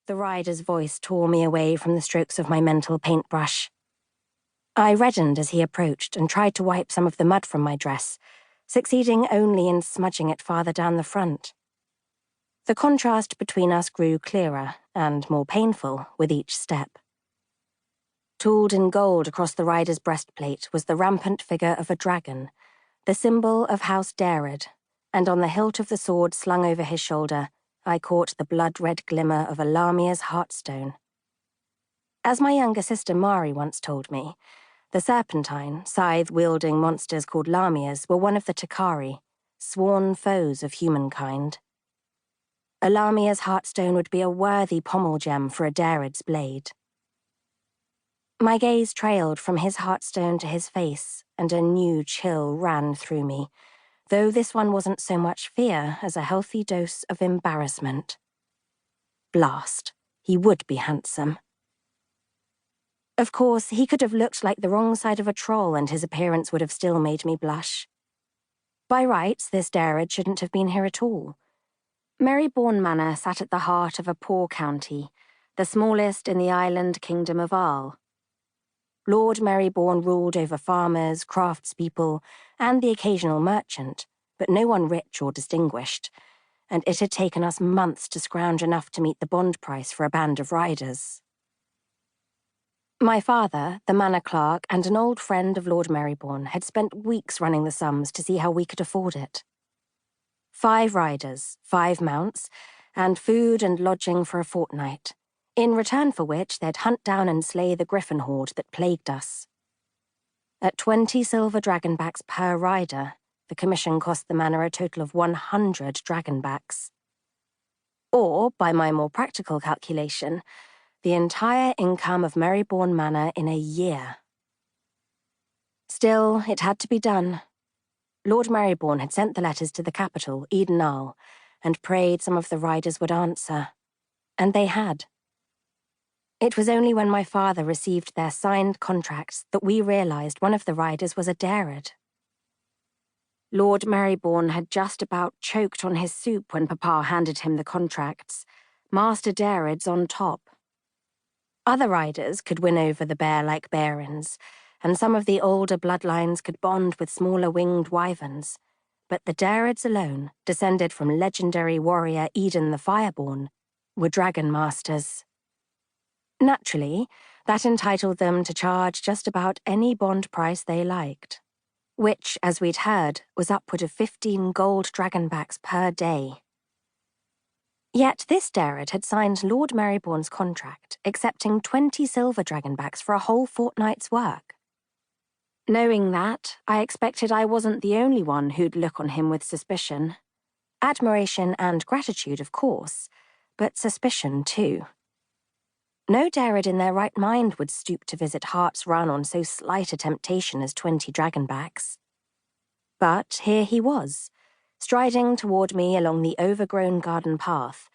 The rider's voice tore me away from the strokes of my mental paintbrush. I reddened as he approached and tried to wipe some of the mud from my dress, succeeding only in smudging it farther down the front. The contrast between us grew clearer and more painful with each step. Tooled in gold across the rider's breastplate was the rampant figure of a dragon, the symbol of House Dared, and on the hilt of the sword slung over his shoulder, I caught the blood-red glimmer of a lamia's Heartstone. As my younger sister Mari once told me, the serpentine, scythe-wielding monsters called lamias were one of the Takari, sworn foes of humankind. A lamia's Heartstone would be a worthy pommel gem for a Dared's blade. My gaze trailed from his Heartstone to his face, and a new chill ran through me, though this one wasn't so much fear as a healthy dose of embarrassment. Blast. He would be handsome. Of course, he could have looked like the wrong side of a troll and his appearance would have still made me blush. By rights, this Dared shouldn't have been here at all. Merybourne Manor sat at the heart of a poor county, the smallest in the island kingdom of Arle. Lord Merybourne ruled over farmers, craftspeople, and the occasional merchant, but no one rich or distinguished, and it had taken us months to scrounge enough to meet the bond price for a band of riders. My father, the manor clerk, and an old friend of Lord Merybourne had spent weeks running the sums to see how we could afford it. 5 riders, 5 mounts, and food and lodging for a fortnight, in return for which they'd hunt down and slay the griffon horde that plagued us. At 20 silver dragonbacks per rider, the commission cost the manor a total of 100 dragonbacks. Or, by my more practical calculation, the entire income of Merybourne Manor in a year. Still, it had to be done. Lord Merybourne had sent the letters to the capital, Edenall, and prayed some of the riders would answer. And they had. It was only when my father received their signed contracts that we realized one of the riders was a Dared. Lord Merybourne had just about choked on his soup when Papa handed him the contracts, Master Dareds on top. Other riders could win over the bear-like barons, and some of the older bloodlines could bond with smaller winged wyverns, but the Dareds alone, descended from legendary warrior Eden the Fireborn, were dragon masters. Naturally, that entitled them to charge just about any bond price they liked, which, as we'd heard, was upward of 15 gold dragonbacks per day. Yet this Dared had signed Lord Merybourne's contract, accepting 20 silver dragonbacks for a whole fortnight's work. Knowing that, I expected I wasn't the only one who'd look on him with suspicion. Admiration and gratitude, of course, but suspicion too. No Dared in their right mind would stoop to visit Hart's Run on so slight a temptation as 20 dragonbacks. But here he was, striding toward me along the overgrown garden path,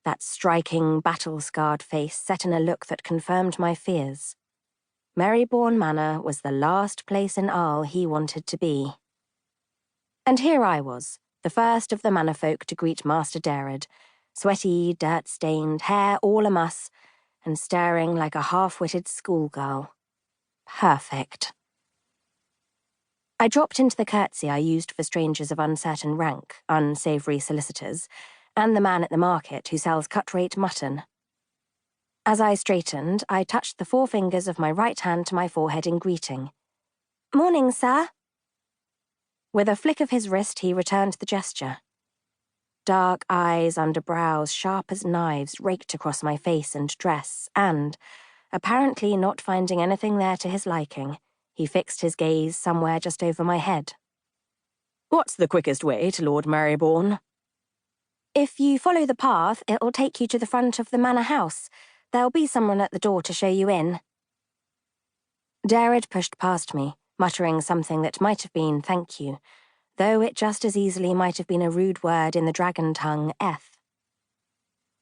that striking, battle-scarred face set in a look that confirmed my fears. Merybourne Manor was the last place in Arle he wanted to be. And here I was, the first of the manor folk to greet Master Dared, sweaty, dirt-stained, hair all a muss, and staring like a half-witted schoolgirl. Perfect. I dropped into the curtsy I used for strangers of uncertain rank, unsavoury solicitors, and the man at the market who sells cut-rate mutton. As I straightened, I touched the 4 fingers of my right hand to my forehead in greeting. "Morning, sir." With a flick of his wrist, he returned the gesture. Dark eyes under brows sharp as knives raked across my face and dress, and, apparently not finding anything there to his liking, he fixed his gaze somewhere just over my head. "What's the quickest way to Lord Merybourne?" "If you follow the path, it'll take you to the front of the manor house. There'll be someone at the door to show you in." Dared pushed past me, muttering something that might have been thank you, though it just as easily might have been a rude word in the dragon tongue F.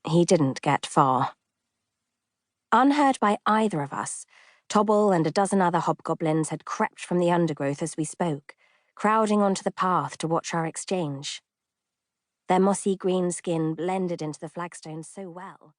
He didn't get far. Unheard by either of us, Tobble and a dozen other hobgoblins had crept from the undergrowth as we spoke, crowding onto the path to watch our exchange. Their mossy green skin blended into the flagstones so well.